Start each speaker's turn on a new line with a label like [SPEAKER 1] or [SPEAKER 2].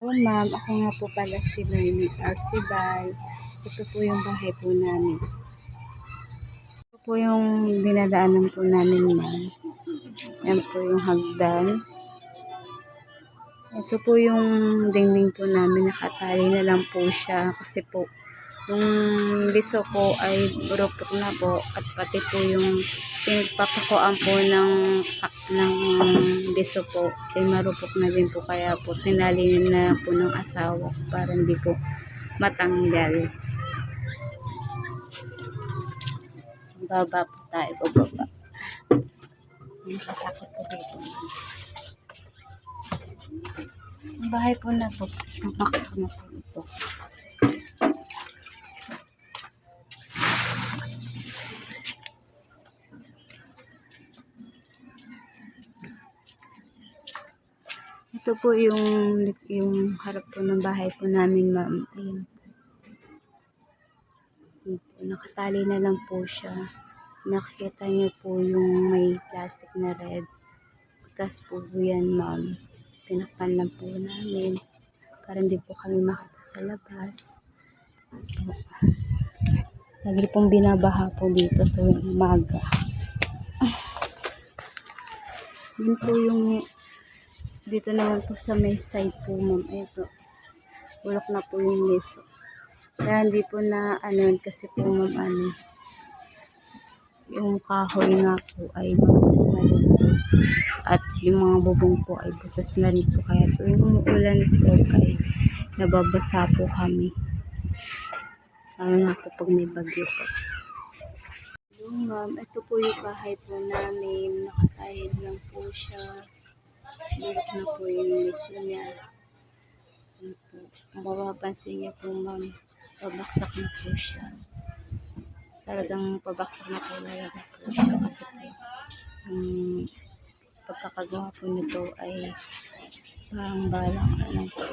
[SPEAKER 1] Oh, ma'am, ako nga po pala si Maymit Arcibay. Ito po yung bahay po namin. Ito po yung dinadaanan po namin, ma'am. Yan po yung hagdan. Ito po yung dingding po namin, nakatali na lang po siya kasi po yung liso po ay rupok na po at pati po yung pinagpapakuan po ng liso po ay marupok na din po, kaya po tinali na po ng asawa para hindi po matanggal. Baba po tayo, baba. Nakatakot po dito. Ang bahay po na po, nakakasama na po ito. Ito po yung harap po ng bahay po namin, ma'am. Ayun. Nakatali na lang po siya. Nakikita niyo po yung may plastic na red. Butas po yan, ma'am. Tinakpan lang po namin para hindi po kami makita sa labas. Lagi pong binabaha po dito tuwing umaga. Yun po yung dito naman po sa may side po, ma'am. Ito. Bulok na po yung liso. Kaya hindi po na kasi po, ma'am, yung kahoy nga po ay mabalik po. At yung mga bubong po ay butas na rin po. Kaya tuwing umuulan po ay nababasa po kami. Lalo na po pag may bagyo po. Yung ma'am, ito po yung bahay po namin. Nakatahid lang po siya. Bulok na po yung liso niya. Ang mapapansin niya po, ma'am, pabaksak na po siya. Talagang pabaksak na po talaga po siya kasi po pagkakagawa po nito ay parang balang po.